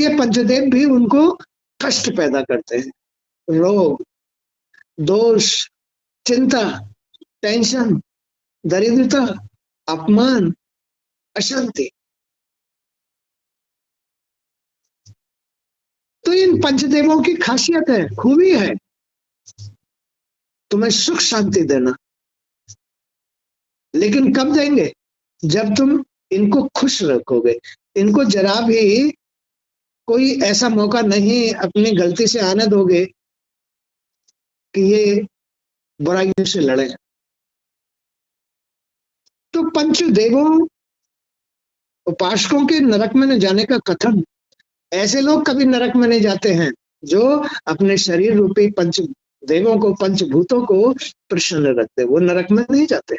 ये पंचदेव भी उनको कष्ट पैदा करते हैं। रोग, दोष, चिंता, टेंशन, दरिद्रता, अपमान, अशांति। तो इन पंचदेवों की खासियत है, खूबी है, तुम्हें सुख शांति देना। लेकिन कब देंगे? जब तुम इनको खुश रखोगे। इनको जरा भी कोई ऐसा मौका नहीं अपनी गलती से आने दोगे कि ये बुराइयों से लड़े। तो पंचदेवों उपासकों के नरक में न जाने का कथन, ऐसे लोग कभी नरक में नहीं जाते हैं जो अपने शरीर रूपी पंच देवों को, पंचभूतों को प्रसन्न रखते, वो नरक में नहीं जाते।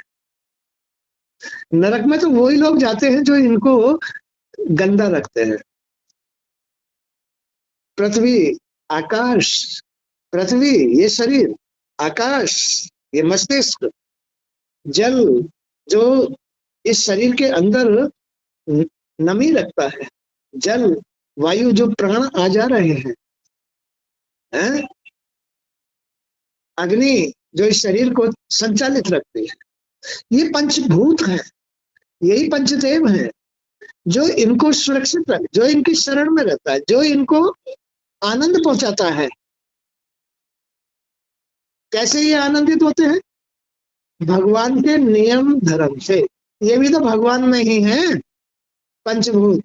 नरक में तो वही लोग जाते हैं जो इनको गंदा रखते हैं। पृथ्वी, आकाश, पृथ्वी ये शरीर, आकाश ये मस्तिष्क, जल जो इस शरीर के अंदर नमी रखता है, जल वायु जो प्राण आ जा रहे हैं, अग्नि जो इस शरीर को संचालित रखती है, ये पंचभूत है, यही पंचदेव है जो इनको सुरक्षित रख, जो इनकी शरण में रहता है, जो इनको आनंद पहुंचाता है। कैसे ये आनंदित होते हैं? भगवान के नियम धर्म से। ये भी तो भगवान में ही है पंचभूत।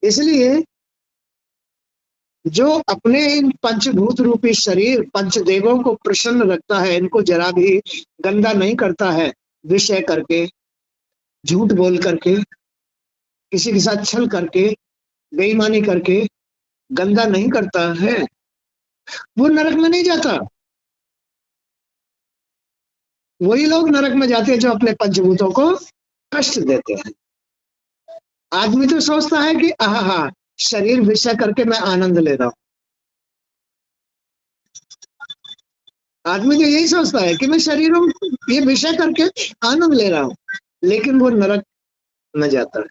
इसलिए जो अपने इन पंचभूत रूपी शरीर पंचदेवों को प्रसन्न रखता है, इनको जरा भी गंदा नहीं करता है, विषय करके, झूठ बोल करके, किसी के साथ छल करके, बेईमानी करके गंदा नहीं करता है, वो नरक में नहीं जाता। वही लोग नरक में जाते हैं जो अपने पंचभूतों को कष्ट देते हैं। आदमी तो सोचता है कि आहा, शरीर विषय करके मैं आनंद ले रहा हूं। आदमी तो यही सोचता है कि मैं शरीरों ये विषय करके आनंद ले रहा हूं, लेकिन वो नरक में जाता है,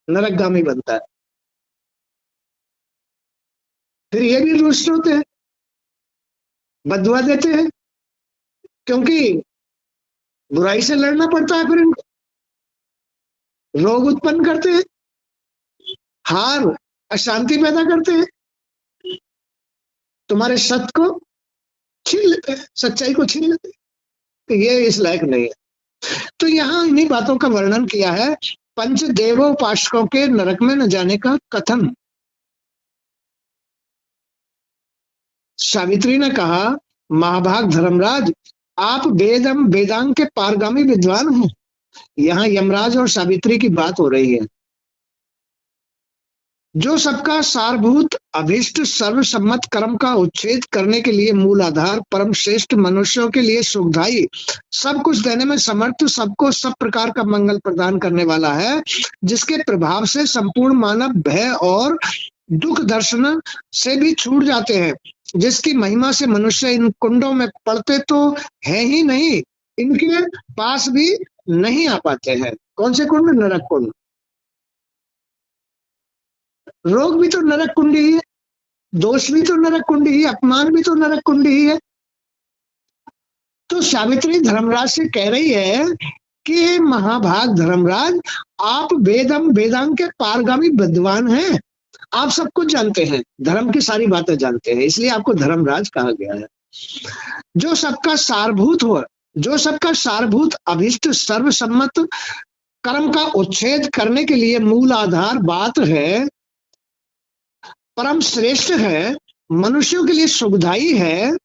नरकगामी बनता है। फिर ये भी रुष्ट होते हैं, बदुआ देते हैं, क्योंकि बुराई से लड़ना पड़ता है। फिर इनको रोग उत्पन्न करते हैं, हार, अशांति पैदा करते हैं, तुम्हारे सत्य को छीन लेते हैं, सच्चाई को छीन लेते हैं। तो ये इस लायक नहीं है। तो यहाँ इन्हीं बातों का वर्णन किया है, पंचदेवोपासकों के नरक में न जाने का कथन। सावित्री ने कहा, महाभाग धर्मराज, आप वेदांग के पारगामी विद्वान हैं। यहाँ यमराज और सावित्री की बात हो रही है। जो सबका सारभूत अभिष्ट सर्वसम्मत कर्म का उच्छेद करने के लिए मूल आधार, परम श्रेष्ठ, मनुष्यों के लिए सुखदायी, सब कुछ देने में समर्थ, सबको सब प्रकार का मंगल प्रदान करने वाला है, जिसके प्रभाव से संपूर्ण मानव भय और दुख दर्शन से भी छूट जाते हैं, जिसकी महिमा से मनुष्य इन कुंडों में पड़ते तो है ही नहीं, इनके पास भी नहीं आ पाते हैं। कौन से कुंड? नरक कुंड। रोग भी तो नरक कुंड ही है, दोष भी तो नरक कुंड ही, अपमान भी तो नरक कुंड ही है। तो सावित्री धर्मराज से कह रही है कि महाभाग धर्मराज, आप वेदांग के पारगामी विद्वान हैं, आप सब कुछ जानते हैं, धर्म की सारी बातें जानते हैं, इसलिए आपको धर्मराज कहा गया है। जो सबका सारभूत हो, जो सबका सारभूत अभिष्ट सर्वसम्मत कर्म का उच्छेद करने के लिए मूल आधार बात है, परम श्रेष्ठ है, मनुष्यों के लिए सुखदायी है,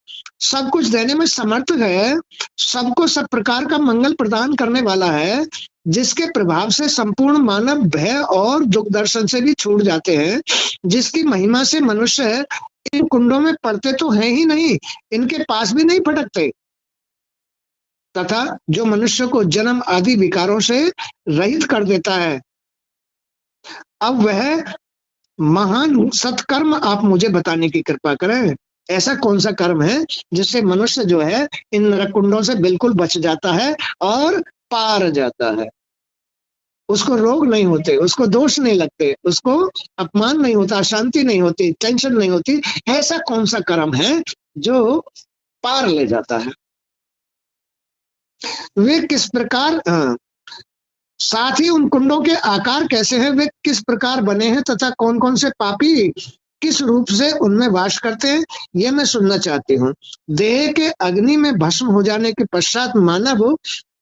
सब कुछ देने में समर्थ है, सबको सब प्रकार का मंगल प्रदान करने वाला है, जिसके प्रभाव से संपूर्ण मानव भय और दुख दर्शन से भी छूट जाते हैं, जिसकी महिमा से मनुष्य इन कुंडों में पड़ते तो हैं ही नहीं, इनके पास भी नहीं भटकते, तथा जो मनुष्य को जन्म आदि विकारों से रहित कर देता है। अब वह महान सत्कर्म आप मुझे बताने की कृपा करें। ऐसा कौन सा कर्म है जिससे मनुष्य जो है इन नरक कुंडों से बिल्कुल बच जाता है और पार जाता है? उसको रोग नहीं होते, उसको दोष नहीं लगते, उसको अपमान नहीं होता, अशांति नहीं होती, टेंशन नहीं होती। ऐसा कौन सा कर्म है जो पार ले जाता है? वे किस प्रकार, साथ ही उन कुंडों के आकार कैसे हैं, वे किस प्रकार बने हैं, तथा कौन कौन से पापी किस रूप से उनमें वास करते हैं, यह मैं सुनना चाहती हूँ। देह के अग्नि में भस्म हो जाने के पश्चात मानव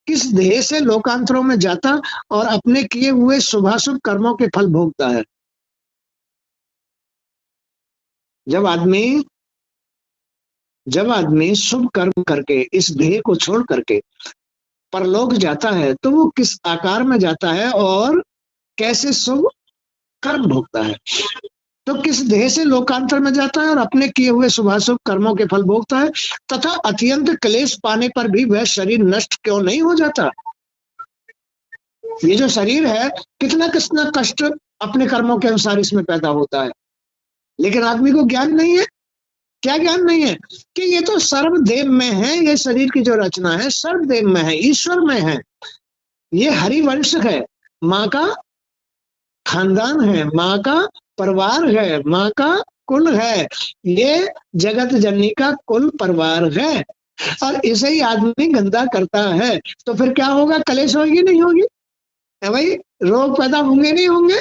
किस देह से लोकांतरों में जाता और अपने किए हुए शुभाशुभ कर्मों के फल भोगता है? जब आदमी शुभ कर्म करके इस देह को छोड़ करके परलोक जाता है तो वो किस आकार में जाता है और कैसे शुभ कर्म भोगता है? तो किस देह से लोकांतर में जाता है और अपने किए हुए शुभाशुभ कर्मों के फल भोगता है, तथा अत्यंत क्लेश पाने पर भी वह शरीर नष्ट क्यों नहीं हो जाता? ये जो शरीर है, कितना कितना कष्ट अपने कर्मों के अनुसार इसमें पैदा होता है, लेकिन आदमी को ज्ञान नहीं है। क्या ज्ञान नहीं है? कि ये तो सर्वदेव में है, ये शरीर की जो रचना है सर्वदेव में है, ईश्वर में है, ये हरिवंश है, माँ का खानदान है, माँ का परिवार है, माँ का कुल है, ये जगत जननी का कुल परिवार है, और इसे ही आदमी गंदा करता है। तो फिर क्या होगा? कलेश होगी नहीं होगी? है भाई, रोग पैदा होंगे नहीं होंगे?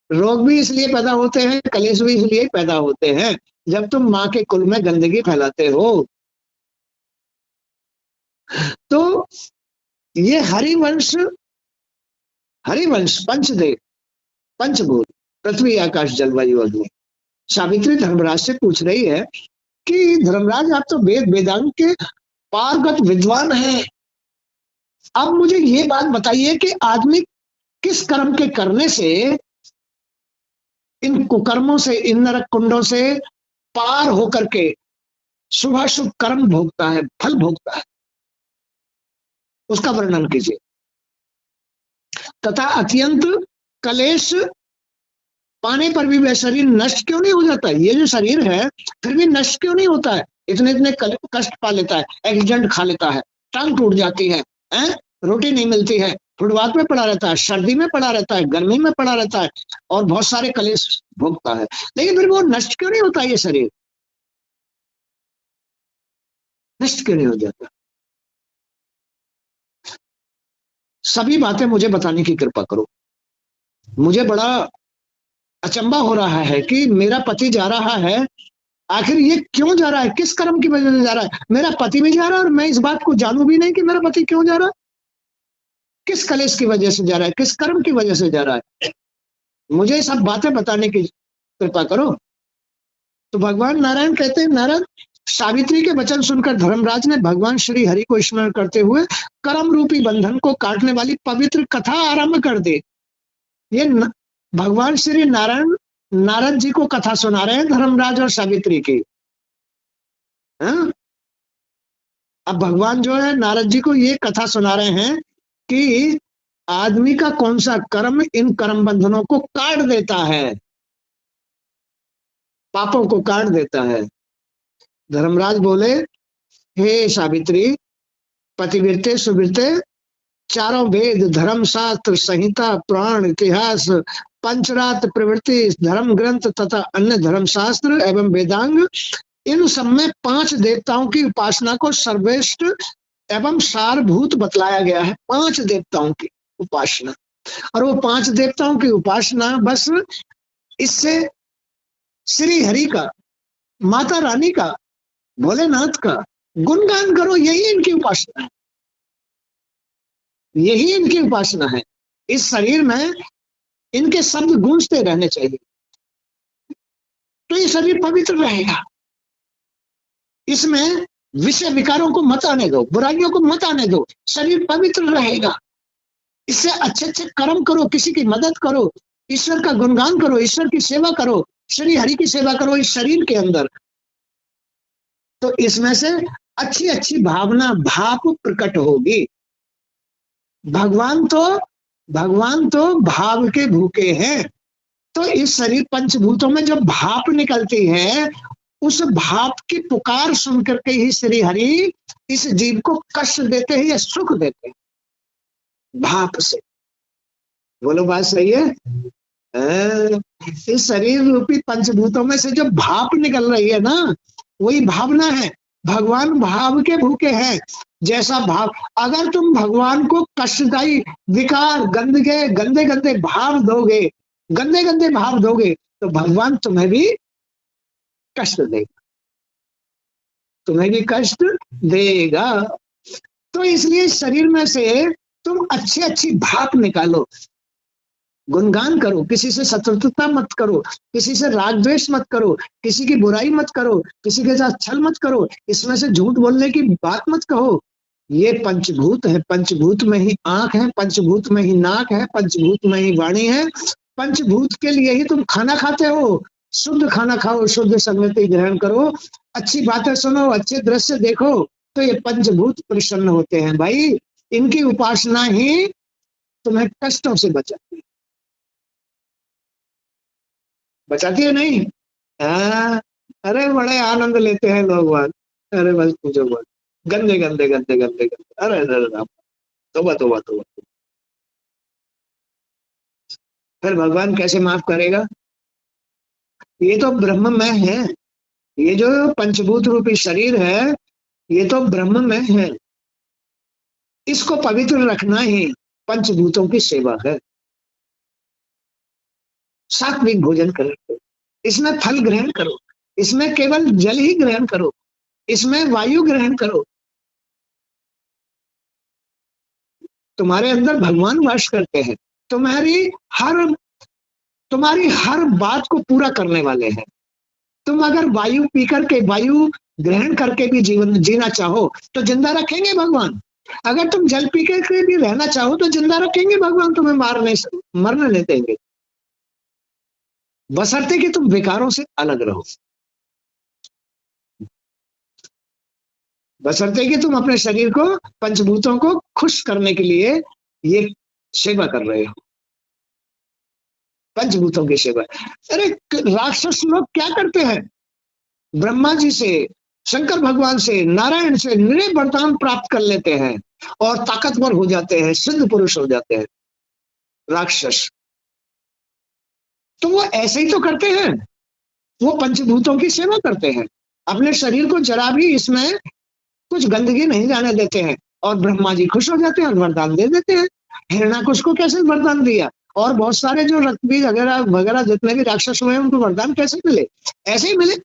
रोग भी इसलिए पैदा होते हैं, कलेश भी इसलिए पैदा होते हैं, जब तुम माँ के कुल में गंदगी फैलाते हो। तो ये हरिवंश पंचदेव, पंचभूत, पृथ्वी आकाश जल वायु अग्नि। सावित्री धर्मराज से पूछ रही है कि धर्मराज, आप तो वेद वेदांग के पारगत विद्वान हैं, अब मुझे ये बात बताइए कि आदमी किस कर्म के करने से, इन कुकर्मों से, इन नरक कुंडों से पार होकर के शुभाशुभ कर्म भोगता है, फल भोगता है, उसका वर्णन कीजिए। तथा अत्यंत कलेश पाने पर भी वह शरीर नष्ट क्यों नहीं हो जाता? ये जो शरीर है फिर भी नष्ट क्यों नहीं होता है? इतने इतने कष्ट पा लेता है, एक्सीडेंट खा लेता है, टांग टूट जाती है, रोटी नहीं मिलती है, फुटपाथ में पड़ा रहता है, सर्दी में पड़ा रहता है, गर्मी में पड़ा रहता है, और बहुत सारे कलेश भोगता है, लेकिन फिर वो नष्ट क्यों नहीं होता? ये शरीर नष्ट क्यों नहीं हो जाता? सभी बातें मुझे बताने की कृपा करो। मुझे बड़ा अचंबा हो रहा है कि मेरा पति जा रहा है, आखिर ये क्यों जा रहा है, किस कर्म की वजह से जा रहा है? मेरा पति भी जा रहा है और मैं इस बात को जानू भी नहीं कि मेरा पति क्यों जा रहा है, किस कलेश की वजह से जा रहा है, किस कर्म की वजह से जा रहा है। मुझे सब बातें बताने की कृपा करो। तो भगवान नारायण कहते हैं, नारद, सावित्री के वचन सुनकर धर्मराज ने भगवान श्री हरि को स्मरण करते हुए कर्म रूपी बंधन को काटने वाली पवित्र कथा आरंभ कर दी। ये भगवान श्री नारायण नारद जी को कथा सुना रहे हैं, धर्मराज और सावित्री की। अब भगवान जो है नारद जी को ये कथा सुना रहे हैं कि आदमी का कौन सा कर्म इन कर्म बंधनों को काट देता है, पापों को काट देता है। धर्मराज बोले, हे सावित्री, पतिव्रते सुवृते, चारों वेद, धर्म शास्त्र, संहिता, पुराण, इतिहास, पंचरात्र प्रवृत्ति, धर्म ग्रंथ तथा अन्य धर्म शास्त्र एवं वेदांग, इन सब में 5 देवताओं की उपासना को सर्वश्रेष्ठ एवं सारभूत बतलाया गया है। 5 देवताओं की उपासना, और वो 5 देवताओं की उपासना बस इससे श्री हरि का, माता रानी का, भोलेनाथ का गुणगान करो, यही इनकी उपासना है, यही इनकी उपासना है। इस शरीर में इनके शब्द गूंजते रहने चाहिए, तो ये शरीर पवित्र रहेगा। इसमें विषय विकारों को मत आने दो, बुराइयों को मत आने दो, शरीर पवित्र रहेगा। इससे अच्छे अच्छे कर्म करो, किसी की मदद करो, ईश्वर का गुणगान करो, ईश्वर की सेवा करो, श्री हरि की सेवा करो इस शरीर के अंदर। तो इसमें से अच्छी अच्छी भावना, भाव प्रकट होगी। भगवान तो भाव के भूखे हैं। तो इस शरीर पंचभूतों में जब भाप निकलती है, उस भाप की पुकार सुन करके ही श्री हरि इस जीव को कष्ट देते हैं या सुख देते हैं। भाप से। बोलो बात सही है? इस शरीर रूपी पंचभूतों में से जो भाप निकल रही है ना, वही भावना है। भगवान भाव के भूखे हैं। जैसा भाव, अगर तुम भगवान को कष्टदायी, विकार, गंदे गंदे गंदे भाव दोगे, गंदे गंदे भाव दोगे, तो भगवान तुम्हें भी कष्ट देगा, तुम्हें भी कष्ट देगा। तो इसलिए शरीर में से तुम अच्छी अच्छी भाप निकालो, गुणगान करो, किसी से शत्रुता मत करो, किसी से राग द्वेष मत करो, किसी की बुराई मत करो, किसी के साथ छल मत करो, इसमें से झूठ बोलने की बात मत कहो। ये पंचभूत है, पंचभूत में ही आंख है, पंचभूत में ही नाक है, पंचभूत में ही वाणी है, पंचभूत के लिए ही तुम खाना खाते हो। शुद्ध खाना खाओ, शुद्ध संगति ग्रहण करो, अच्छी बातें सुनो, अच्छे दृश्य देखो, तो ये पंचभूत प्रसन्न होते हैं भाई। इनकी उपासना ही तुम्हें कष्टों से बचाती है। बचाती है नहीं? हाँ, अरे बड़े आनंद लेते हैं लोग बात। अरे बस पूछो बात, गंदे गंदे गंदे गंदे गंदे, अरे अरे राम, तोबा तोबा तोबा। फिर भगवान कैसे माफ करेगा? ये तो ब्रह्म में है, ये जो पंचभूत रूपी शरीर है, ये तो ब्रह्म में है। इसको पवित्र रखना ही पंचभूतों की सेवा है। सात्विक भोजन करो, इसमें फल ग्रहण करो, इसमें केवल जल ही ग्रहण करो, इसमें वायु ग्रहण करो। तुम्हारे अंदर भगवान वास करते हैं, हर तुम्हारी हर बात को पूरा करने वाले हैं। तुम अगर वायु पी करके, वायु ग्रहण करके भी जीवन जीना चाहो तो जिंदा रखेंगे भगवान। अगर तुम जल पी करके भी रहना चाहो तो जिंदा रखेंगे भगवान, तुम्हें मरने नहीं देंगे, बशर्ते कि तुम विकारों से अलग रहो, बशर्ते कि तुम अपने शरीर को, पंचभूतों को खुश करने के लिए ये सेवा कर रहे हो, पंचभूतों की सेवा। अरे राक्षस लोग क्या करते हैं? ब्रह्मा जी से, शंकर भगवान से, नारायण से निरे वरदान प्राप्त कर लेते हैं और ताकतवर हो जाते हैं, सिद्ध पुरुष हो जाते हैं राक्षस। तो वो ऐसे ही तो करते हैं, वो पंचभूतों की सेवा करते हैं, अपने शरीर को जरा भी इसमें कुछ गंदगी नहीं जाने देते हैं, और ब्रह्मा जी खुश हो जाते हैं और वरदान दे देते हैं। हिरण्याकुश को कैसे वरदान दिया, और बहुत सारे जो रक्तबीज वगैरह वगैरह जितने भी राक्षस हुए उनको वरदान कैसे मिले? ऐसे ही मिले,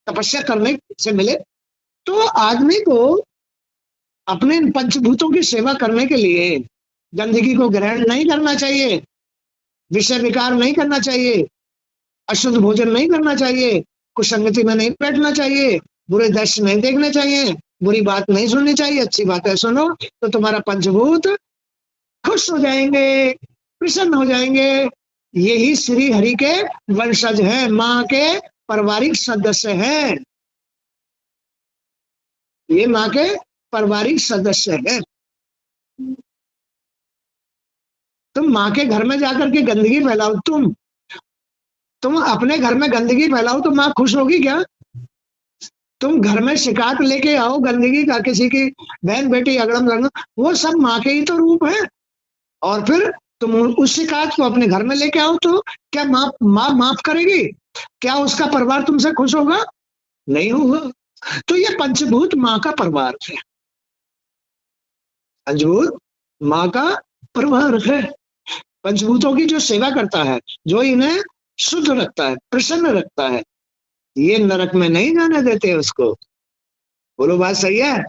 तपस्या करने से मिले। तो आदमी को अपने पंचभूतों की सेवा करने के लिए गंदगी को ग्रहण नहीं करना चाहिए, विषय विकार नहीं करना चाहिए, अशुद्ध भोजन नहीं करना चाहिए, कुसंगति में नहीं बैठना चाहिए, बुरे दृश्य नहीं देखने चाहिए, बुरी बात नहीं सुननी चाहिए, अच्छी बातें सुनो, तो तुम्हारा पंचभूत खुश हो जाएंगे, प्रसन्न हो जाएंगे। यही श्री हरि के वंशज हैं, माँ के पारिवारिक सदस्य हैं, ये माँ के पारिवारिक सदस्य हैं। तुम माँ के घर में जाकर के गंदगी फैलाओ, तुम अपने घर में गंदगी फैलाओ तो माँ खुश होगी क्या? तुम घर में शिकायत लेके आओ गंदगी का, किसी की बहन बेटी अगड़म लगना, वो सब माँ के ही तो रूप है। और फिर तुम उस शिकायत को अपने घर में लेके आओ तो क्या माँ माफ करेगी? क्या उसका परिवार तुमसे खुश होगा? नहीं होगा। तो ये पंचभूत माँ का परिवार है, पंचभूत माँ का परिवार है। पंचभूतों की जो सेवा करता है, जो इन्हें शुद्ध रखता है, प्रसन्न रखता है, ये नरक में नहीं जाने देते उसको। बोलो बात सही है?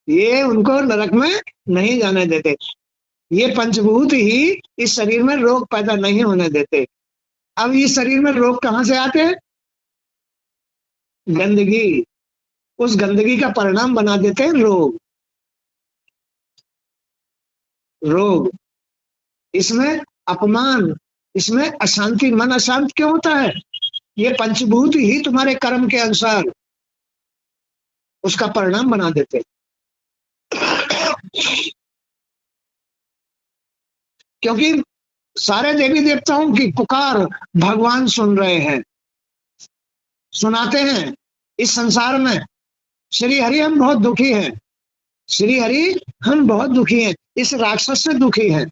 ये उनको नरक में नहीं जाने देते। ये पंचभूत ही इस शरीर में रोग पैदा नहीं होने देते। अब इस शरीर में रोग कहाँ से आते हैं? गंदगी, उस गंदगी का परिणाम बना देते हैं रोग। रोग, इसमें अपमान, इसमें अशांति, मन अशांत क्यों होता है? ये पंचभूत ही तुम्हारे कर्म के अनुसार उसका परिणाम बना देते। क्योंकि सारे देवी देवताओं की पुकार भगवान सुन रहे हैं, सुनाते हैं। इस संसार में श्री हरि हम बहुत दुखी हैं, श्री हरि हम बहुत दुखी हैं, इस राक्षस से दुखी हैं।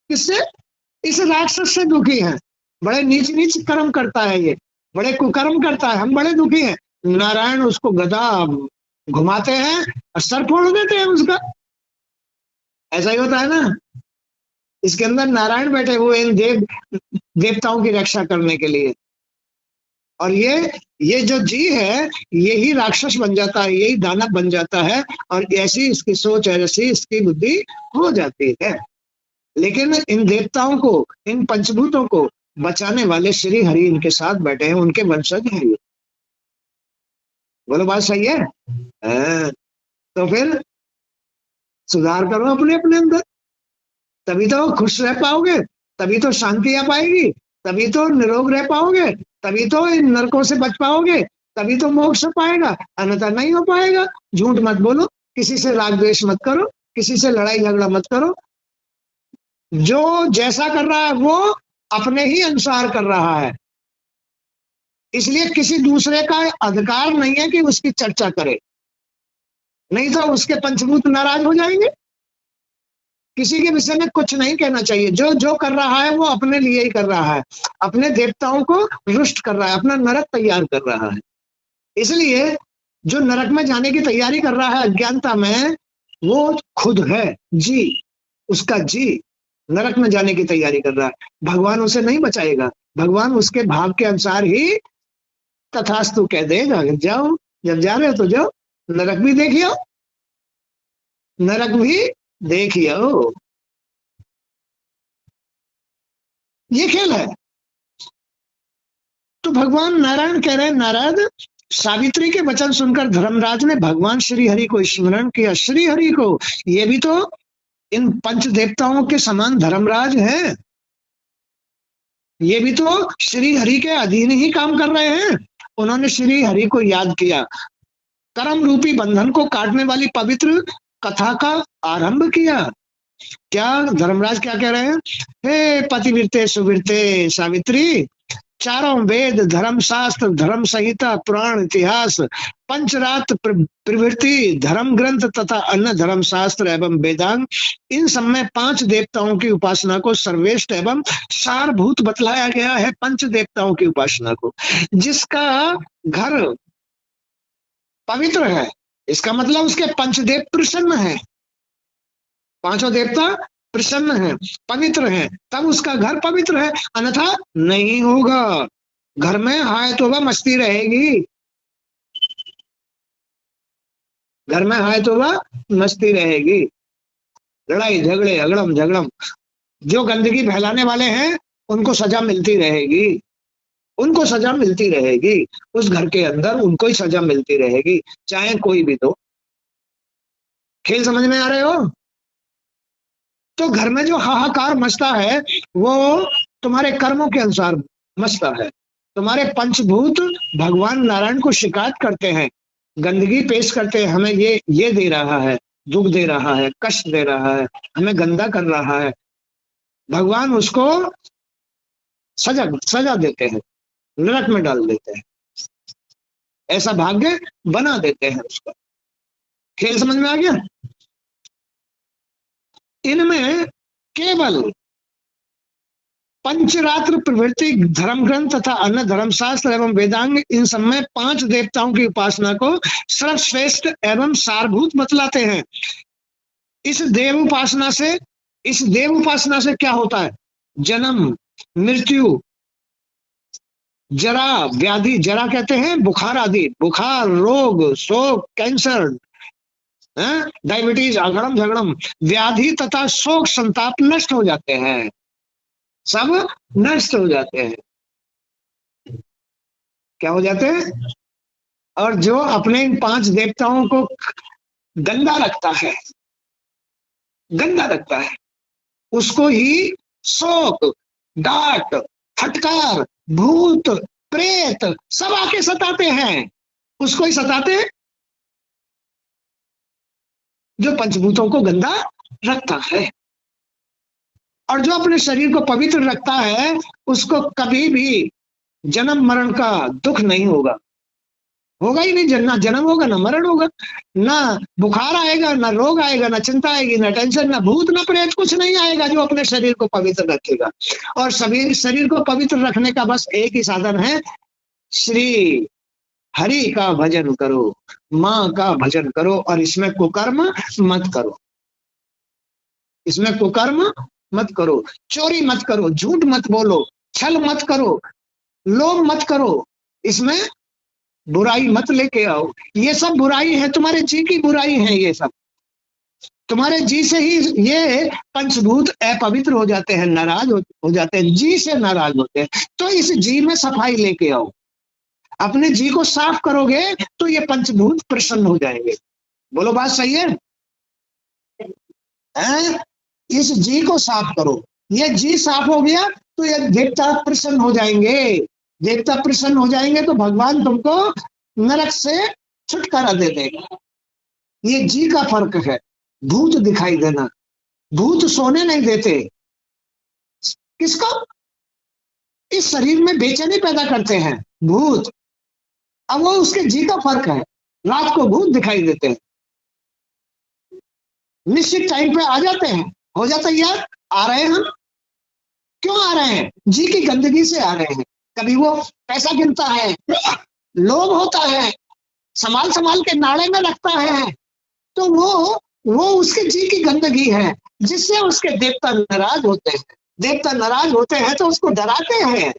किससे? इस राक्षस से दुखी हैं। बड़े नीच नीच कर्म करता है ये, बड़े कुकर्म करता है, हम बड़े दुखी हैं। नारायण उसको गदा घुमाते हैं और सर फोड़ देते हैं उसका। ऐसा ही होता है ना। इसके अंदर नारायण बैठे हुए इन देवताओं की रक्षा करने के लिए, और ये जो जी है यही राक्षस बन जाता है, यही दानव बन जाता है, और ऐसी इसकी सोच है, ऐसी इसकी बुद्धि हो जाती है। लेकिन इन देवताओं को, इन पंचभूतों को बचाने वाले श्री हरि इनके साथ बैठे हैं, उनके वंशज हैं ये। बोलो बात सही है? तो फिर सुधार करो अपने अपने अंदर, तभी तो खुश रह पाओगे, तभी तो शांति आ पाएगी, तभी तो निरोग रह पाओगे, तभी तो इन नरकों से बच पाओगे, तभी तो मोक्ष हो पाएगा, अन्यथा नहीं हो पाएगा। झूठ मत बोलो, किसी से राग द्वेष मत करो, किसी से लड़ाई झगड़ा मत करो। जो जैसा कर रहा है वो अपने ही अनुसार कर रहा है, इसलिए किसी दूसरे का अधिकार नहीं है कि उसकी चर्चा करे, नहीं तो उसके पंचभूत नाराज हो जाएंगे। किसी के विषय में कुछ नहीं कहना चाहिए। जो जो कर रहा है वो अपने लिए ही कर रहा है, अपने देवताओं को रुष्ट कर रहा है, अपना नरक तैयार कर रहा है। इसलिए जो नरक में जाने की तैयारी कर रहा है अज्ञानता में, वो खुद है जी, उसका जी नरक में जाने की तैयारी कर रहा है। भगवान उसे नहीं बचाएगा, भगवान उसके भाव के अनुसार ही तथास्तु कह देगा। जाओ, जब जा रहे हो तो जाओ, नरक भी देखियो, नरक भी देखियो। ये खेल है। तो भगवान नारायण कह रहे हैं, नारद, सावित्री के वचन सुनकर धर्मराज ने भगवान श्री हरि को स्मरण किया। श्री हरि को, ये भी तो इन पंच देवताओं के समान धर्मराज हैं, ये भी तो श्री हरि के अधीन ही काम कर रहे हैं। उन्होंने श्री हरि को याद किया, कर्म रूपी बंधन को काटने वाली पवित्र कथा का आरंभ किया। क्या धर्मराज क्या कह रहे हैं? हे पतिव्रते सुवीरते सावित्री, चारों वेद, धर्म शास्त्र, धर्म संहिता, पुराण, इतिहास, पंचरात प्रवृत्ति, धर्म ग्रंथ तथा अन्य धर्म शास्त्र एवं वेदांग, इन सब में 5 देवताओं की उपासना को सर्वश्रेष्ठ एवं सारभूत बतलाया गया है। 5 देवताओं की उपासना को, जिसका घर पवित्र है, इसका मतलब उसके पंचदेव प्रसन्न है, 5 देवता प्रसन्न है, पवित्र है, तब उसका घर पवित्र है, अन्यथा नहीं होगा। घर में हाय तोबा मस्ती रहेगी, घर में हाय तोबा मस्ती रहेगी, लड़ाई झगड़े अगड़म झगड़म। जो गंदगी फैलाने वाले हैं उनको सजा मिलती रहेगी, उनको सजा मिलती रहेगी, उस घर के अंदर उनको ही सजा मिलती रहेगी, चाहे कोई भी। तो खेल समझ में आ रहे हो? तो घर में जो हाहाकार मचता है वो तुम्हारे कर्मों के अनुसार मचता है। तुम्हारे पंचभूत भगवान नारायण को शिकायत करते हैं, गंदगी पेश करते हैं, हमें ये दे रहा है, दुख दे रहा है, कष्ट दे रहा है, हमें गंदा कर रहा है। भगवान उसको सजा देते हैं, नरक में डाल देते हैं, ऐसा भाग्य बना देते हैं उसका। खेल समझ में आ गया? इनमें केवल पंचरात्र प्रवृत्ति, धर्म ग्रंथ तथा अन्य धर्मशास्त्र एवं वेदांग, इन सब में 5 देवताओं की उपासना को सर्वश्रेष्ठ एवं सारभूत बतलाते हैं। इस देव उपासना से क्या होता है? जन्म, मृत्यु, जरा, व्याधि, जरा कहते हैं बुखार आदि, बुखार, रोग, शोक, कैंसर, डायबिटीज, अगड़म झगड़म, व्याधि तथा शोक संताप नष्ट हो जाते हैं, सब नष्ट हो जाते हैं। क्या हो जाते हैं? और जो अपने इन 5 देवताओं को गंदा रखता है, उसको ही शोक, डांट, फटकार, भूत, प्रेत सब आके सताते हैं, उसको ही सताते हैं जो पंचभूतों को गंदा रखता है। और जो अपने शरीर को पवित्र रखता है उसको कभी भी जन्म मरण का दुख नहीं होगा, होगा ही नहीं, ना जन्म होगा ना मरण होगा, ना बुखार आएगा ना रोग आएगा, ना चिंता आएगी ना टेंशन, ना भूत ना प्रेत, कुछ नहीं आएगा जो अपने शरीर को पवित्र रखेगा। और सभी शरीर को पवित्र रखने का बस एक ही साधन है, श्री हरि का भजन करो, माँ का भजन करो, और इसमें कुकर्म मत करो, इसमें कुकर्म मत करो, चोरी मत करो, झूठ मत बोलो, छल मत करो, लोभ मत करो, इसमें बुराई मत लेके आओ। ये सब बुराई है, तुम्हारे जी की बुराई है, ये सब तुम्हारे जी से ही ये पंचभूत अपवित्र हो जाते हैं, नाराज हो जाते हैं, जी से नाराज होते हैं। तो इस जी में सफाई लेके आओ, अपने जी को साफ करोगे तो ये पंचभूत प्रसन्न हो जाएंगे। बोलो बात सही है? इस जी को साफ करो, ये जी साफ हो गया तो ये देवता प्रसन्न हो जाएंगे। देवता प्रसन्न हो जाएंगे तो भगवान तुमको नरक से छुटकारा दे देगा। ये जी का फर्क है। भूत दिखाई देना, भूत सोने नहीं देते, किसको? इस शरीर में बेचैनी पैदा करते हैं भूत। अब वो उसके जी का फर्क है। रात को भूत दिखाई देते हैं, निश्चित टाइम पे आ जाते हैं, हो जाता है यार आ रहे हैं हम, क्यों आ रहे हैं? जी की गंदगी से आ रहे हैं। कभी वो पैसा गिनता है, लोभ होता है, संभाल संभाल के नाड़े में रखता है, तो वो उसके जी की गंदगी है, जिससे उसके देवता नाराज होते हैं। देवता नाराज होते हैं तो उसको डराते हैं,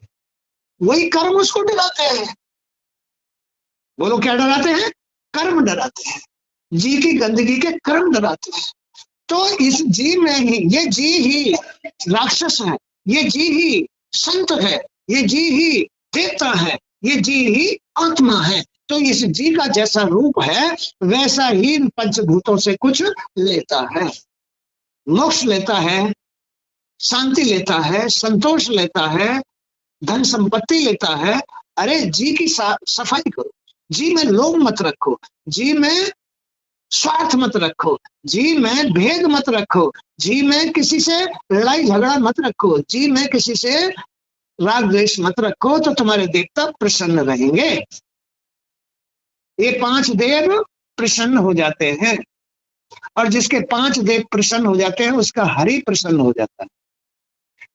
वही कर्म उसको डराते हैं। बोलो क्या डराते हैं? कर्म डराते हैं, जी की गंदगी के कर्म डराते हैं। तो इस जी में ही, ये जी ही राक्षस है, ये जी ही संत है, ये जी ही देवता है, ये जी ही आत्मा है। तो इस जी का जैसा रूप है वैसा ही इन पंचभूतों से कुछ लेता है, मोक्ष लेता है, शांति लेता है, संतोष लेता है, धन संपत्ति लेता है। अरे जी की सफाई करो, जी में लोभ मत रखो, जी में स्वार्थ मत रखो, जी में भेद मत रखो, जी में किसी से लड़ाई झगड़ा मत रखो, जी में किसी से राग द्वेष मत रखो, तो तुम्हारे देवता प्रसन्न रहेंगे। ये 5 देव प्रसन्न हो जाते हैं, और जिसके 5 देव प्रसन्न हो जाते हैं उसका हरि प्रसन्न हो जाता है।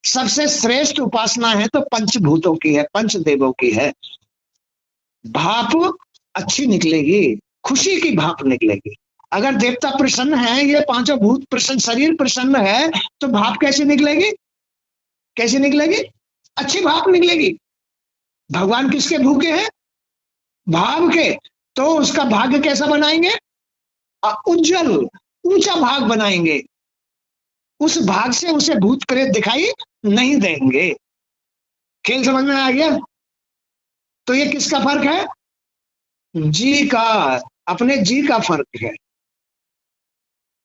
सबसे श्रेष्ठ उपासना है तो पंचभूतों की है, पंचदेवों की है। भाप अच्छी निकलेगी, खुशी की भाप निकलेगी। अगर देवता प्रसन्न है, ये 5 भूत प्रसन्न, शरीर प्रसन्न है, तो भाप कैसे निकलेगी? कैसे निकलेगी? अच्छी भाप निकलेगी। भगवान किसके भूखे हैं? भाव के। तो उसका भाग्य कैसा बनाएंगे? उज्जवल ऊंचा भाग बनाएंगे। उस भाग से उसे भूत प्रेत दिखाई नहीं देंगे। खेल समझ में आ गया? तो ये किसका फर्क है? जी का, अपने जी का फर्क है,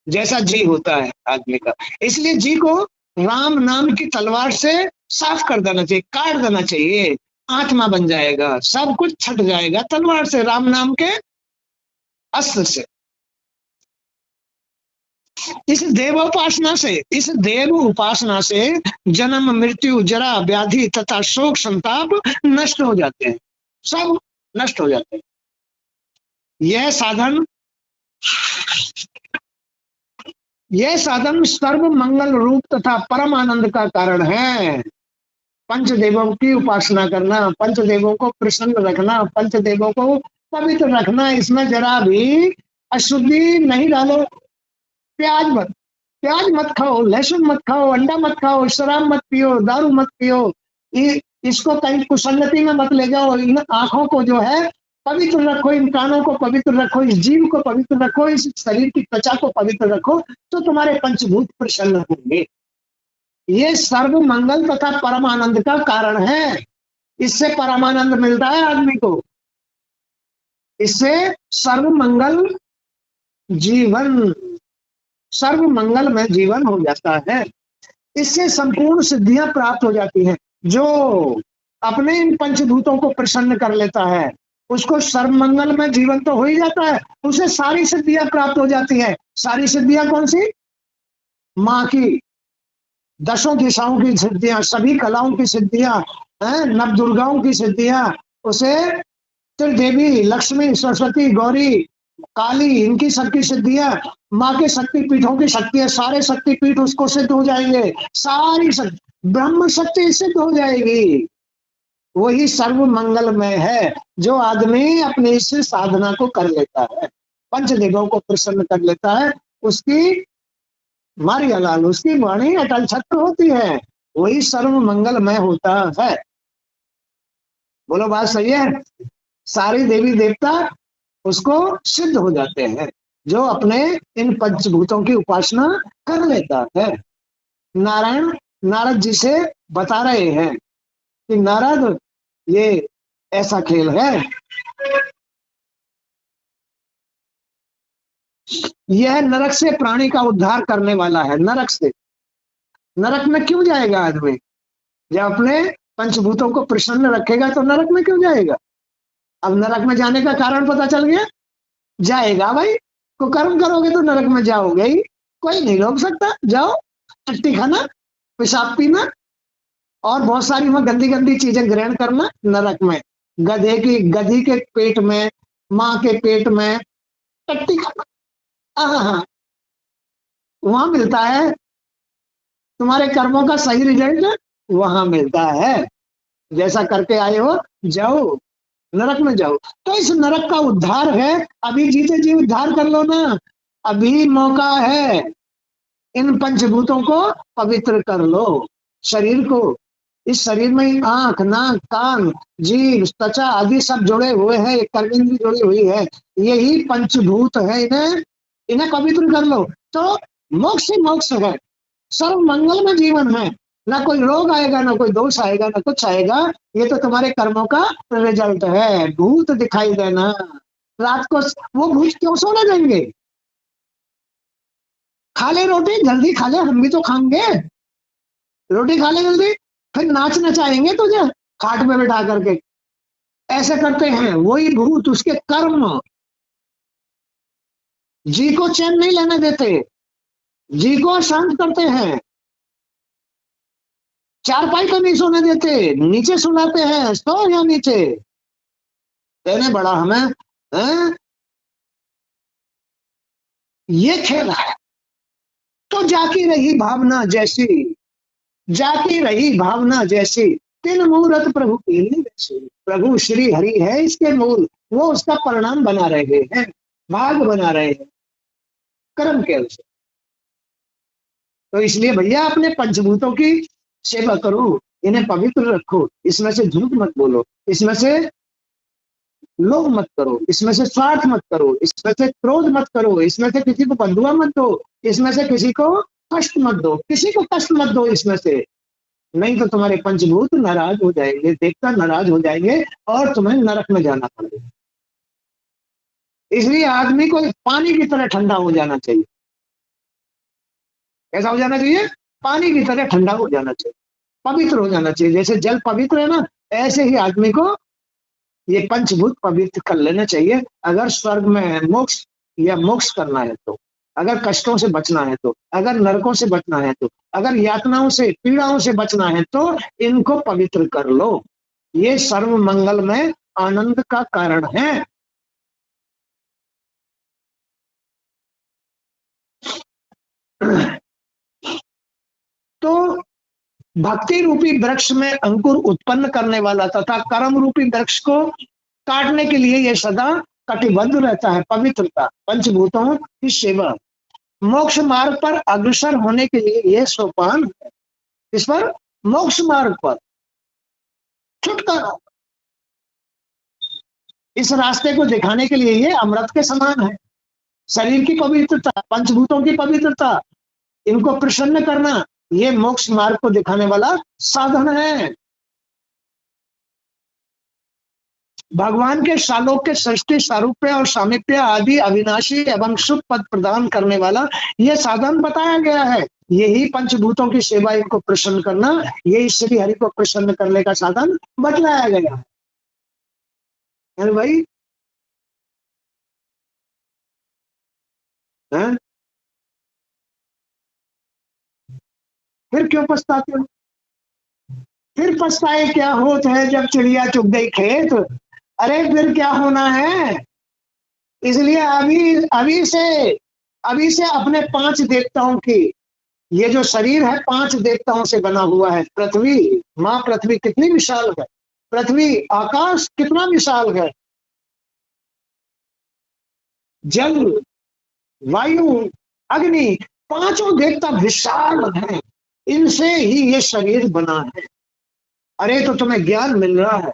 जैसा जी होता है आदमी का। इसलिए जी को राम नाम की तलवार से साफ कर देना चाहिए, काट देना चाहिए, आत्मा बन जाएगा, सब कुछ छट जाएगा तलवार से, राम नाम के अस्त्र से। इस देवोपासना से, इस देव उपासना से जन्म मृत्यु जरा व्याधि तथा शोक संताप नष्ट हो जाते हैं, सब नष्ट हो जाते हैं। यह साधन सर्व मंगल रूप तथा परम आनंद का कारण है। पंचदेवों की उपासना करना, पंचदेवों को प्रसन्न रखना, पंचदेवों को पवित्र रखना, इसमें जरा भी अशुद्धि नहीं डालो। प्याज मत खाओ, लहसुन मत खाओ, अंडा मत खाओ, शराब मत पियो, दारू मत पियो, इसको कहीं कुसंगति में मत ले जाओ। इन आंखों को जो है पवित्र रखो, इन कानों को पवित्र रखो, इस जीव को पवित्र रखो, इस शरीर की त्वचा को पवित्र रखो, तो तुम्हारे पंचभूत प्रसन्न होंगे। ये सर्व मंगल तथा परमानंद का कारण है। इससे परमानंद मिलता है आदमी को, इससे सर्व मंगल जीवन, सर्व मंगल में जीवन हो जाता है। इससे संपूर्ण सिद्धियां प्राप्त हो जाती हैं। जो अपने इन पंचभूतों को प्रसन्न कर लेता है उसको सर्व मंगल में जीवन तो हो ही जाता है, उसे सारी सिद्धियां प्राप्त हो जाती हैं। सारी सिद्धियां कौन सी? माँ की 10 दिशाओं की सिद्धियां, सभी कलाओं की सिद्धियां, नव दुर्गाओं की सिद्धियां उसे फिर देवी लक्ष्मी, सरस्वती, गौरी, काली, इनकी सबकी सिद्धियां, माँ के शक्ति पीठों की शक्तियां, सारे शक्ति पीठ उसको सिद्ध हो जाएंगे, सारी शक्ति ब्रह्म शक्ति सिद्ध हो जाएगी। वही सर्व मंगलमय है जो आदमी अपनी इस साधना को कर लेता है, पंचदेवों को प्रसन्न कर लेता है, उसकी मारिया लाल, उसकी वाणी अटल छत्र होती है, वही सर्व मंगलमय होता है। बोलो बात सही है? सारी देवी देवता उसको सिद्ध हो जाते हैं जो अपने इन पंचभूतों की उपासना कर लेता है। नारायण नारद जी से बता रहे हैं कि नारद ये ऐसा खेल है, यह नरक से प्राणी का उद्धार करने वाला है। नरक से, नरक में क्यों जाएगा आदमी? जब अपने पंचभूतों को प्रसन्न रखेगा तो नरक में क्यों जाएगा? अब नरक में जाने का कारण पता चल गया, जाएगा भाई, तो कर्म करोगे तो नरक में जाओगे ही, कोई नहीं रोक सकता। जाओ, टट्टी खाना, पेशाब पीना और बहुत सारी वहां गंदी गंदी चीजें ग्रहण करना नरक में। गधी के पेट में, माँ के पेट में टट्टी खाना, हाँ, वहां मिलता है तुम्हारे कर्मों का सही रिजल्ट, वहां मिलता है। जैसा करके आए हो जाओ, नरक में जाओ। तो इस नरक का उद्धार है, अभी जीते जी उद्धार कर लो ना, अभी मौका है। इन पंचभूतों को पवित्र कर लो, शरीर को। इस शरीर में आंख, नाक, कान, जीभ, त्वचा आदि सब जुड़े हुए हैं, एक कर्मेंद्री जुड़ी हुई है, यही पंचभूत है, इन्हें पवित्र कर लो तो मोक्ष ही मोक्ष है, सर्व मंगल में जीवन है। ना कोई रोग आएगा, ना कोई दोष आएगा, ना कुछ आएगा। ये तो तुम्हारे कर्मों का रिजल्ट है। भूत दिखाई देना, रात को वो भूत क्यों सोने देंगे? खा ले रोटी, जल्दी खा ले, हम भी तो खाएंगे, रोटी खा ले जल्दी, फिर नाच नचाएंगे तुझे खाट में बैठा करके। ऐसे करते हैं वही भूत, उसके कर्म जी को चैन नहीं लेने देते, जी को शांत करते हैं, चारपाई पे नहीं सोने देते, नीचे सुलाते हैं, सो या नीचे, तेने बड़ा हमें है? ये खेल है। तो जाकी रही भावना जैसी, जाकी रही भावना जैसी, तीन मुहूर्त प्रभु की वैसी। प्रभु श्री हरि है इसके मूल, वो उसका परिणाम बना रहे हैं, भाग बना रहे हैं कर्म के अनुसार। तो इसलिए भैया अपने पंचभूतों की सेवा करो, इन्हें पवित्र रखो, इसमें से झूठ मत बोलो, इसमें से लोभ मत करो, इसमें से स्वार्थ मत करो, इसमें से क्रोध मत करो, इसमें से किसी को बंधुआ मत दो, इसमें से किसी को कष्ट मत दो, किसी को कष्ट मत दो इसमें से, नहीं तो तुम्हारे पंचभूत नाराज हो जाएंगे, देवता नाराज हो जाएंगे और तुम्हें नरक में जाना पड़ेगा। इसलिए आदमी को पानी की तरह ठंडा हो जाना चाहिए। कैसा हो जाना चाहिए? पानी की तरह ठंडा हो जाना चाहिए, पवित्र हो जाना चाहिए। जैसे जल पवित्र है ना, ऐसे ही आदमी को ये पंचभूत पवित्र कर लेना चाहिए। अगर स्वर्ग में मोक्ष या मोक्ष करना है तो, अगर कष्टों से बचना है तो, अगर नरकों से बचना है तो, अगर यातनाओं से, पीड़ाओं से बचना है तो इनको पवित्र कर लो। ये सर्व मंगल में आनंद का कारण है। तो भक्ति रूपी वृक्ष में अंकुर उत्पन्न करने वाला तथा कर्म रूपी वृक्ष को काटने के लिए यह सदा कटिबद्ध रहता है। पवित्रता, पंचभूतों की सेवा, मोक्ष मार्ग पर अग्रसर होने के लिए यह सोपान है। इस पर मोक्ष मार्ग पर छुटकारा, इस रास्ते को दिखाने के लिए ये अमृत के समान है। शरीर की पवित्रता, पंचभूतों की पवित्रता, इनको प्रसन्न करना, ये मोक्ष मार्ग को दिखाने वाला साधन है। भगवान के शालोक के सृष्टि, सारूप्य और सामीप्य आदि अविनाशी एवं शुभ पद प्रदान करने वाला यह साधन बताया गया है। यही पंचभूतों की सेवा, इनको प्रसन्न करना, यही श्री हरि को प्रसन्न करने का साधन बतलाया गया है। अरे भाई है? फिर क्यों पछताते हो? फिर पछताए क्या होत है जब चिड़िया चुग गई खेत, अरे फिर क्या होना है? इसलिए अभी अभी से अपने 5 देवताओं की, ये जो शरीर है 5 देवताओं से बना हुआ है। पृथ्वी, माँ पृथ्वी कितनी विशाल है, पृथ्वी आकाश कितना विशाल है, जल, वायु, अग्नि, 5 देवता विशाल हैं, इनसे ही ये शरीर बना है। अरे तो तुम्हें ज्ञान मिल रहा है।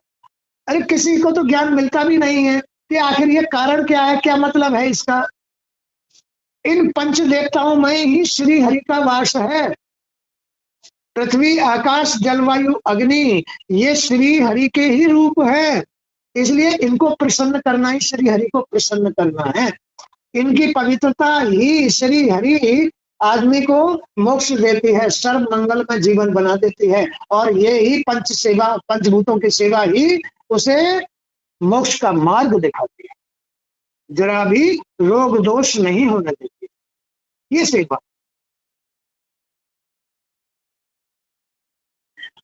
अरे किसी को तो ज्ञान मिलता भी नहीं है कि आखिर ये कारण क्या है, क्या मतलब है इसका। इन 5 देवताओं में ही श्री हरि का वास है। पृथ्वी, आकाश, जलवायु, अग्नि, ये श्री हरि के ही रूप है। इसलिए इनको प्रसन्न करना ही श्री हरि को प्रसन्न करना है। इनकी पवित्रता ही श्री हरि आदमी को मोक्ष देती है, सर्व मंगल में जीवन बना देती है। और ये ही पंचभूतों की सेवा ही उसे मोक्ष का मार्ग दिखाती है, जरा भी रोग दोष नहीं होने देती ये सेवा।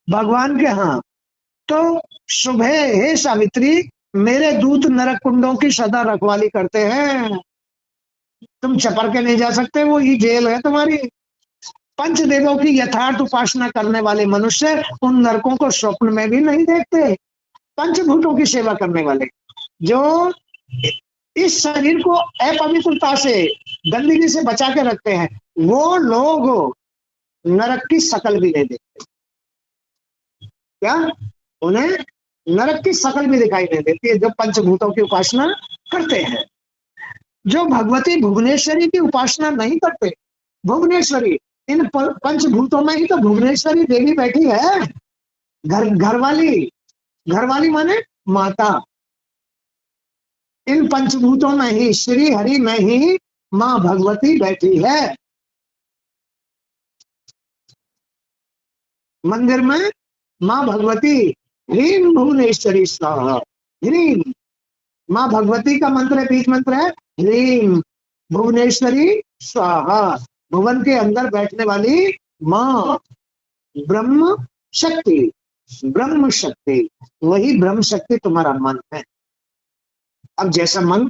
भगवान के यहाँ तो सुबह, हे सावित्री, मेरे दूत नरक कुंडों की सदा रखवाली करते हैं। तुम चपर के नहीं जा सकते, वो ही जेल है तुम्हारी। पंचदेवों की यथार्थ उपासना करने वाले मनुष्य उन नरकों को स्वप्न में भी नहीं देखते। पंचभूतों की सेवा करने वाले जो इस शरीर को अपवित्रता से, गंदगी से बचा के रखते हैं, वो लोग नरक की शकल भी नहीं देखते। क्या? उन्हें नरक की शकल भी दिखाई नहीं देती है, जो पंचभूतों की उपासना करते हैं। जो भगवती भुवनेश्वरी की उपासना नहीं करते, भुवनेश्वरी, इन पंचभूतों में ही तो भुवनेश्वरी देवी बैठी है। घरवाली माने माता। इन पंचभूतों में ही, श्री हरि में ही माँ भगवती बैठी है। मंदिर में माँ भगवती, ह्रीं भुवनेश्वरी स्वाहा, ह्रीं, माँ भगवती का मंत्र है, बीज मंत्र है ह्रीं भुवनेश्वरी स्वाहा। भुवन के अंदर बैठने वाली माँ, ब्रह्म शक्ति, ब्रह्म शक्ति, वही ब्रह्म शक्ति तुम्हारा मन है। अब जैसा मन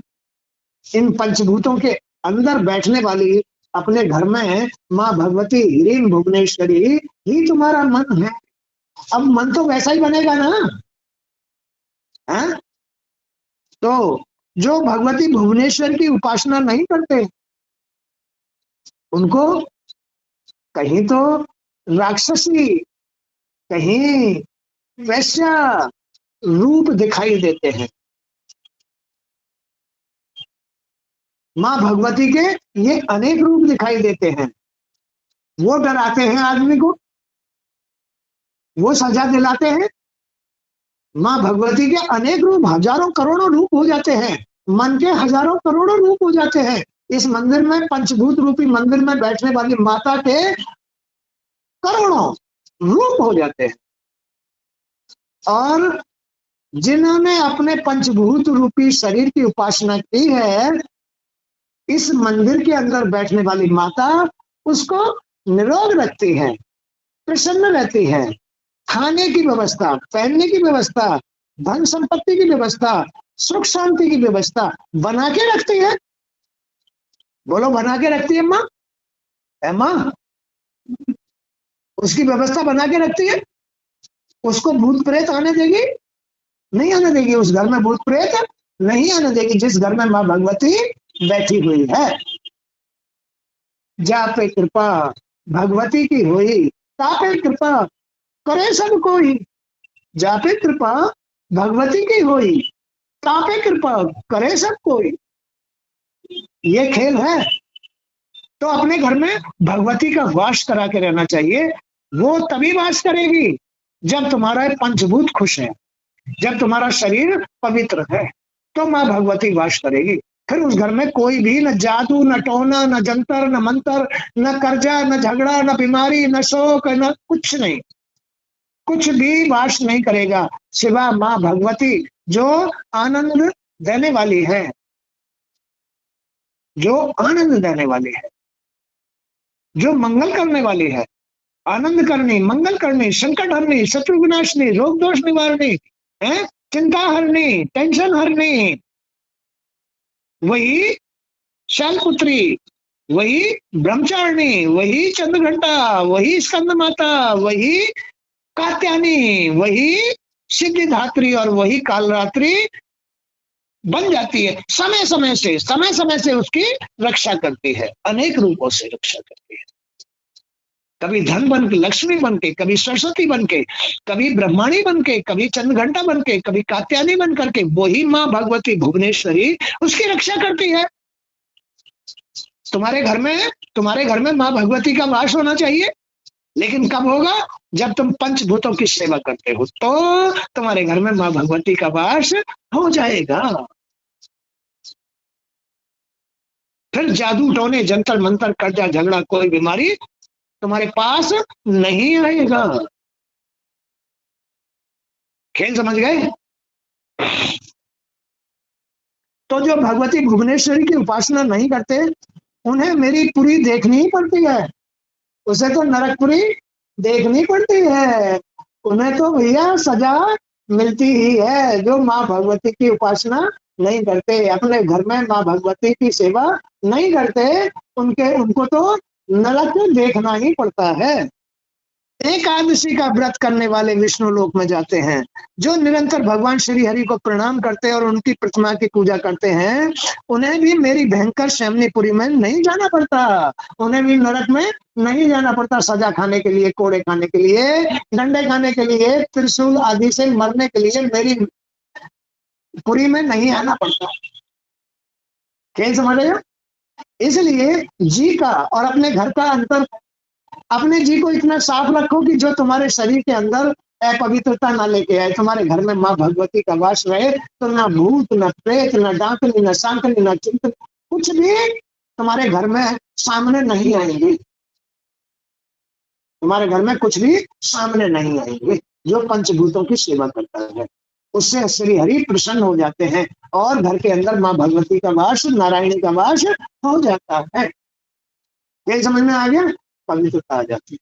इन पंचभूतों के अंदर बैठने वाली अपने घर में माँ भगवती ह्रीं भुवनेश्वरी ही तुम्हारा मन है। अब मन तो वैसा ही बनेगा ना, है? तो जो भगवती भुवनेश्वर की उपासना नहीं करते, उनको कहीं तो राक्षसी, कहीं वैश्या रूप दिखाई देते हैं। माँ भगवती के ये अनेक रूप दिखाई देते हैं। वो डराते हैं आदमी को, वो सजा दिलाते हैं। माँ भगवती के अनेक रूप, हजारों करोड़ों रूप हो जाते हैं। मन के हजारों करोड़ों रूप हो जाते हैं। इस मंदिर में, पंचभूत रूपी मंदिर में बैठने वाली माता के करोड़ों रूप हो जाते हैं। और जिन्होंने अपने पंचभूत रूपी शरीर की उपासना की है, इस मंदिर के अंदर बैठने वाली माता उसको निरोग रखती है, प्रसन्न रहती है। खाने की व्यवस्था, पहनने की व्यवस्था, धन संपत्ति की व्यवस्था, सुख शांति की व्यवस्था बना के रखती है। बोलो, बना के रखती है माँ? है माँ? उसकी व्यवस्था बना के रखती है। उसको भूत प्रेत आने देगी? नहीं आने देगी। उस घर में भूत प्रेत नहीं आने देगी, जिस घर में माँ भगवती बैठी हुई है। जा पे कृपा भगवती की हुई, तापे कृपा करे सब कोई। जा पे कृपा भगवती की हुई, तापे कृपा करे सब कोई। ये खेल है। तो अपने घर में भगवती का वास करा के रहना चाहिए। वो तभी वास करेगी जब तुम्हारा पंचभूत खुश है, जब तुम्हारा शरीर पवित्र है, तो माँ भगवती वास करेगी। फिर उस घर में कोई भी, न जादू, न टोना, न जंतर, न मंत्र, न कर्जा, न झगड़ा, न बीमारी, न शोक, न कुछ नहीं, कुछ भी वास नहीं करेगा सिवा माँ भगवती, जो आनंद देने वाली है, जो आनंद देने वाली है, जो मंगल करने वाली है। आनंद करनी, मंगल करनी, संकट हरनी, शत्रु विनाशनी, रोग दोष निवारणी है। चिंता हरनी, टेंशन हरनी, वही शैलपुत्री, वही ब्रह्मचारिणी, वही चंद्रघंटा, वही स्कंद माता, वही कात्यायनी, वही सिद्धिदात्री और वही कालरात्रि बन जाती है। समय समय से उसकी रक्षा करती है, अनेक रूपों से रक्षा करती है। कभी धन बन के, लक्ष्मी बन के, कभी सरस्वती बन के, कभी ब्रह्माणी बन के, कभी चंद्रघंटा बन के, कभी कात्यायनी बन करके, वही माँ भगवती भुवनेश्वरी उसकी रक्षा करती है। तुम्हारे घर में माँ भगवती का वास होना चाहिए, लेकिन कब होगा? जब तुम पंचभूतों की सेवा करते हो तो तुम्हारे घर में माँ भगवती का वास हो जाएगा। फिर जादू टोने, जंतर मंतर, कर्जा झगड़ा, कोई बीमारी तुम्हारे पास नहीं आएगा। खेल समझ गए? तो जो भगवती भुवनेश्वरी की उपासना नहीं करते, उन्हें मेरी पुरी देखनी ही पड़ती है। उसे तो नरकपुरी देखनी पड़ती है। उन्हें तो भैया सजा मिलती ही है। जो माँ भगवती की उपासना नहीं करते, अपने घर में माँ भगवती की सेवा नहीं करते, उनको तो नरक देखना ही पड़ता है। एकादशी का व्रत करने वाले विष्णु लोक में जाते हैं। जो निरंतर भगवान श्री हरि को प्रणाम करते हैं और उनकी प्रतिमा की पूजा करते हैं, उन्हें भी मेरी भयंकर शैमनीपुरी में नहीं जाना पड़ता। उन्हें भी नरक में नहीं जाना पड़ता सजा खाने के लिए, कोड़े खाने के लिए, डंडे खाने के लिए, त्रिशूल आदि से मरने के लिए मेरी पुरी में नहीं आना पड़ता। खेल समझ रहे हो? इसलिए जी का और अपने घर का अंतर, अपने जी को इतना साफ रखो कि जो तुम्हारे शरीर के अंदर अपवित्रता ना लेके आए। तुम्हारे घर में माँ भगवती का वास रहे तो ना भूत, ना प्रेत, ना डाकनी, ना सांकनी, ना चिंतन, कुछ भी तुम्हारे घर में सामने नहीं आएंगे। तुम्हारे घर में कुछ भी सामने नहीं आएंगे। जो पंचभूतों की सेवा करता है उससे श्री हरि प्रसन्न हो जाते हैं और घर के अंदर माँ भगवती का वास, नारायणी का वास हो जाता है। यही समझ में आ गया? पवित्रता आ जाती है।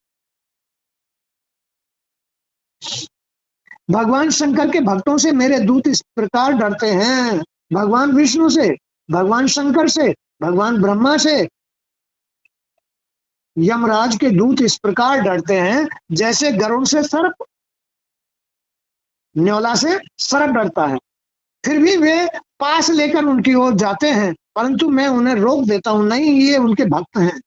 भगवान शंकर के भक्तों से मेरे दूत इस प्रकार डरते हैं। भगवान विष्णु से, भगवान शंकर से, भगवान ब्रह्मा से यमराज के दूत इस प्रकार डरते हैं जैसे गरुड़ से सर्प, न्योला से सर्प डरता है। फिर भी वे पास लेकर उनकी ओर जाते हैं, परंतु मैं उन्हें रोक देता हूं। नहीं, ये उनके भक्त हैं,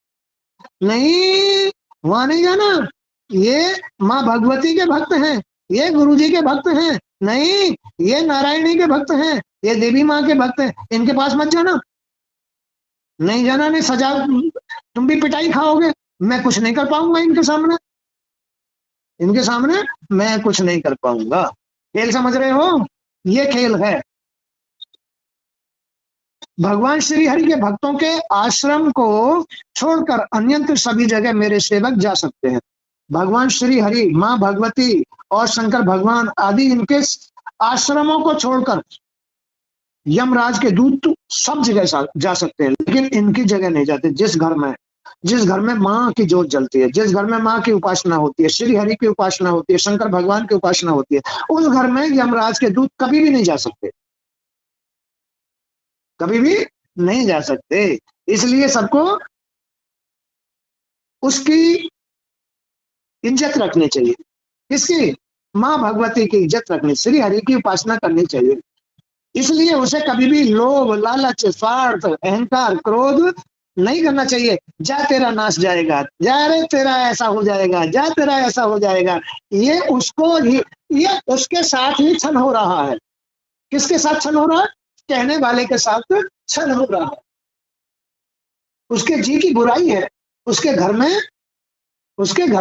नहीं, वहां नहीं जाना। ये माँ भगवती के भक्त हैं, ये गुरु जी के भक्त हैं, नहीं, ये नारायणी के भक्त हैं, ये देवी माँ के भक्त हैं, इनके पास मत जाना। नहीं जाना, नहीं सजा, तुम भी पिटाई खाओगे। मैं कुछ नहीं कर पाऊंगा इनके सामने, इनके सामने मैं कुछ नहीं कर पाऊंगा। खेल समझ रहे हो? ये खेल है। भगवान श्री हरि के भक्तों के आश्रम को छोड़कर अन्यत्र सभी जगह मेरे सेवक जा सकते हैं। भगवान श्री हरि, माँ भगवती और शंकर भगवान आदि इनके आश्रमों को छोड़कर यमराज के दूत सब जगह जा सकते हैं, लेकिन इनकी जगह नहीं जाते। जिस घर में माँ की जोत जलती है, जिस घर में माँ की उपासना होती है, श्री हरि की उपासना होती है, शंकर भगवान की उपासना होती है, उस घर में यमराज के दूत कभी भी नहीं जा सकते, कभी भी नहीं जा सकते। इसलिए सबको उसकी इज्जत रखनी चाहिए। किसकी? माँ भगवती की इज्जत रखनी, श्री हरि की उपासना करनी चाहिए। इसलिए उसे कभी भी लोभ, लालच, स्वार्थ, अहंकार, क्रोध नहीं करना चाहिए। जा तेरा नाश जाएगा, जा रे तेरा ऐसा हो जाएगा, जा तेरा ऐसा हो जाएगा, ये उसको ही, ये उसके साथ ही छल हो रहा है। किसके साथ छल हो रहा है? कहने वाले के साथ छल हो रहा है। उसके जी की बुराई है, उसके घर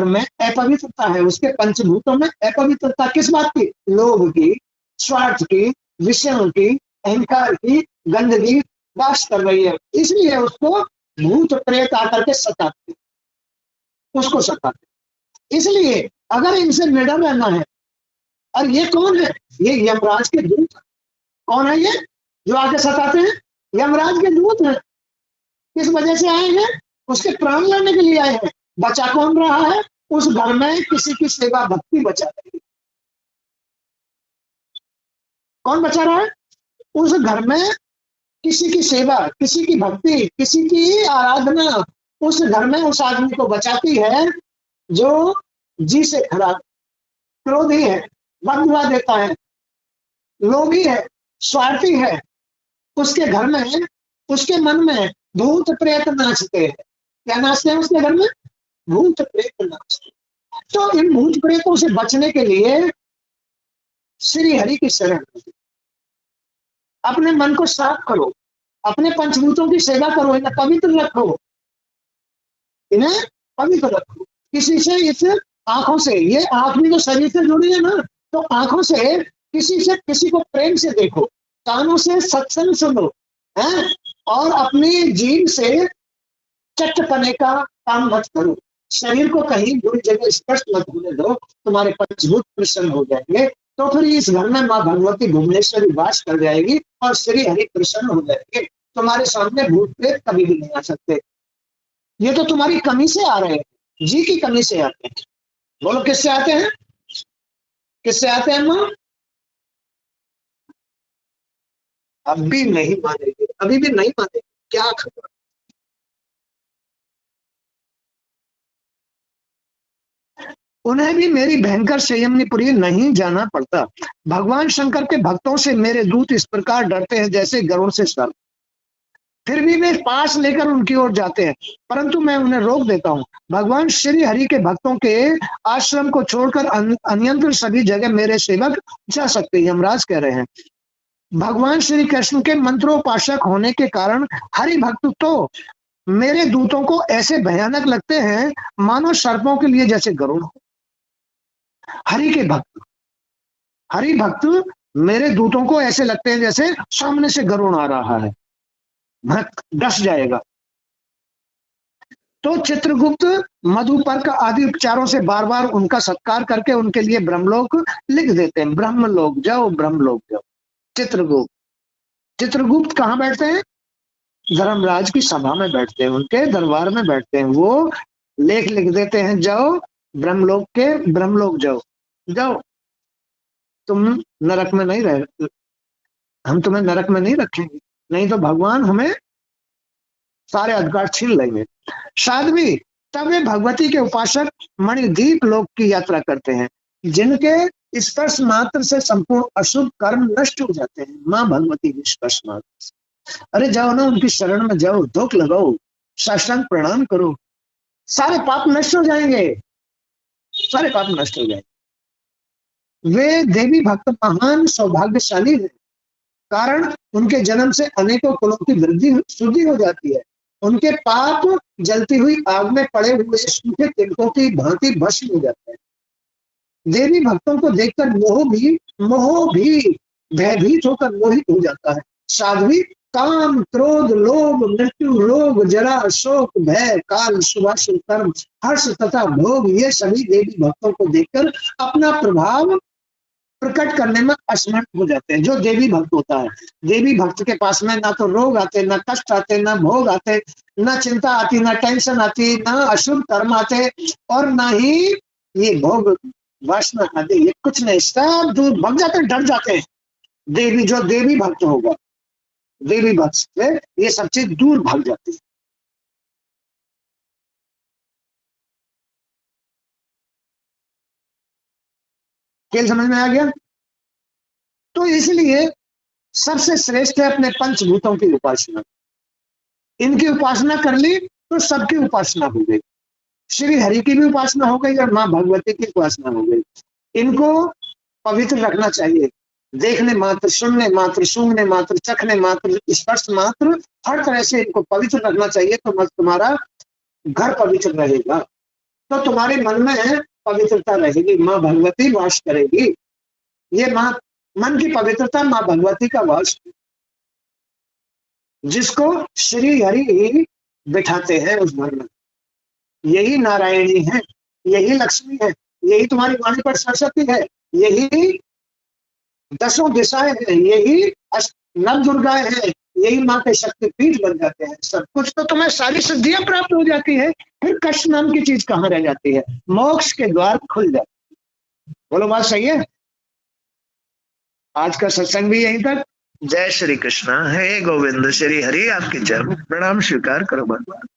में अपवित्रता है, उसके पंचभूतों में अपवित्रता। किस बात की? लोभ की, स्वार्थ की, विषयों की, अहंकार की गंदगी वास कर रही है। इसलिए उसको भूत प्रेत आकर के सताते, उसको सताते। इसलिए अगर इनसे निडर रहना है, और ये कौन है? ये यमराज के दूत। कौन है ये जो आके सताते हैं? यमराज के दूत हैं। किस वजह से आए हैं? उसके प्राण लेने के लिए आए हैं। बचा कौन रहा है? उस घर में किसी की सेवा भक्ति बचा रही है। कौन बचा रहा है? उस घर में किसी की सेवा, किसी की भक्ति, किसी की आराधना उस घर में उस आदमी को बचाती है जो जी से खराब, क्रोधी है, बददुआ देता है, लोभी है, स्वार्थी है। उसके घर में, उसके मन में भूत प्रेत नाचते हैं। क्या नाचते हैं उसके घर में? भूत प्रेत नाचते हैं। तो इन भूत प्रेतों से बचने के लिए श्री हरि की शरण लो। अपने मन को साफ करो, अपने पंचभूतों की सेवा करो, इन्हें पवित्र रखो, इन्हें पवित्र रखो। किसी से इस आंखों से, ये आंख भी तो शरीर से जुड़ी है ना, तो आंखों से किसी को प्रेम से देखो, कानों से सत्संग सुनो, हैं? और अपनी जीभ से चटपने का काम मत करो। शरीर को कहीं बुरी जगह स्पर्श मत होने दो, तुम्हारे पंचभूत प्रसन्न हो जाएंगे। तो फिर इस घर में माँ भगवती भुवनेश्वरी वास कर जाएगी और श्री हरि प्रसन्न हो जाएंगे। तुम्हारे सामने भूत प्रेत कभी भी नहीं आ सकते। ये तो तुम्हारी कमी से आ रहे हैं, जी की कमी से आते हैं। बोलो किससे आते हैं? किससे आते हैं माँ? अब भी नहीं मानेंगे, अभी भी नहीं मानेंगे, क्या खबर। उन्हें भी मेरी भयंकर संयमनीपुरी नहीं जाना पड़ता। भगवान शंकर के भक्तों से मेरे दूत इस प्रकार डरते हैं जैसे गरुड़ से सर्प। फिर भी वे पास लेकर उनकी ओर जाते हैं, परंतु मैं उन्हें रोक देता हूँ। भगवान श्री हरि के भक्तों के आश्रम को छोड़कर अन्यंत्र सभी जगह मेरे सेवक जा सकते हैं, यमराज कह रहे हैं। भगवान श्री कृष्ण के मंत्रोपासक होने के कारण हरि भक्त तो मेरे दूतों को ऐसे भयानक लगते हैं मानो सर्पों के लिए जैसे गरुड़ हो। हरि के भक्त, हरि भक्त मेरे दूतों को ऐसे लगते हैं जैसे सामने से गरुड़ आ रहा है, भक्त डस जाएगा। तो चित्रगुप्त मधुपर्क आदि उपचारों से बार बार उनका सत्कार करके उनके लिए ब्रह्मलोक लिख देते हैं। ब्रह्मलोक जाओ, ब्रह्मलोक जाओ। चित्रगुप्त, चित्रगुप्त कहाँ बैठते हैं? धर्मराज की सभा में बैठते हैं, उनके दरबार में बैठते हैं। वो लेख लिख देते हैं, जाओ ब्रह्मलोक के, ब्रह्मलोक जाओ, जाओ, तुम नरक में नहीं रह, हम तुम्हें नरक में नहीं रखेंगे, नहीं तो भगवान हमें सारे अधिकार छीन लेंगे। साध्वी, तब वे भगवती के उपासक मणिदीप लोक की यात्रा करते हैं, जिनके स्पर्श मात्र से संपूर्ण अशुभ कर्म नष्ट हो जाते हैं। माँ भगवती के स्पर्श मात्र से। अरे जाओ ना, उनकी शरण में जाओ, धोख लगाओ, साष्टांग प्रणाम करो, सारे पाप नष्ट हो जाएंगे, सारे पाप नष्ट हो जाएंगे। वे देवी भक्त महान सौभाग्यशाली है, कारण उनके जन्म से अनेकों कुलों की वृद्धि शुद्धि हो जाती है। उनके पाप जलती हुई आग में पड़े हुए सूखे तिनकों की भांति भस्म हो जाते हैं। देवी भक्तों को देखकर मोह भी भयभीत होकर मोहित हो जाता है। साध्वी, काम, क्रोध, लोभ, मृत्यु, रोग, जरा, शोक, भय, काल, शुभाशुभ कर्म, हर्ष तथा भोग, ये सभी देवी भक्तों को देखकर अपना प्रभाव प्रकट करने में असमर्थ हो जाते हैं। जो देवी भक्त होता है, देवी भक्त के पास में ना तो रोग आते, ना कष्ट आते, ना भोग आते, ना चिंता आती, ना टेंशन आती, ना अशुभ कर्म आते, और ना ही ये भोग वासना आदि, ये कुछ नहीं, सब दूर भग जाते हैं, डर जाते हैं। देवी, जो देवी भक्त होगा, देवी भक्त से ये सब चीज दूर भाग जाती है। खेल समझ में आ गया? तो इसलिए सबसे श्रेष्ठ है अपने पंचभूतों की उपासना। इनकी उपासना कर ली तो सबकी उपासना हो गई। श्री हरि की भी उपासना हो गई और माँ भगवती की उपासना हो गई। इनको पवित्र रखना चाहिए। देखने मात्र, सुनने मात्र, सूंघने मात्र, चखने मात्र, स्पर्श मात्र, हर तरह से इनको पवित्र रखना चाहिए। तो तुम्हारा घर पवित्र रहेगा, तो तुम्हारे मन में पवित्रता रहेगी, माँ भगवती वास करेगी। ये माँ, मन की पवित्रता माँ भगवती का वास, जिसको श्री हरि बिठाते हैं उस घर में। यही नारायणी है, यही लक्ष्मी है, यही तुम्हारी वाणी पर सरस्वती है, यही दसों दिशाएं हैं, यही नव दुर्गाएं हैं, यही माँ के शक्तिपीठ बन जाते हैं। सब कुछ तो तुम्हें सारी सिद्धियां प्राप्त हो जाती है, फिर कष्ट नाम की चीज कहाँ रह जाती है? मोक्ष के द्वार खुल जाते हैं। बोलो बात सही है? आज का सत्संग भी यहीं तक। जय श्री कृष्ण। हे गोविंद श्री हरि आपके चरण प्रणाम स्वीकार करो भगवान।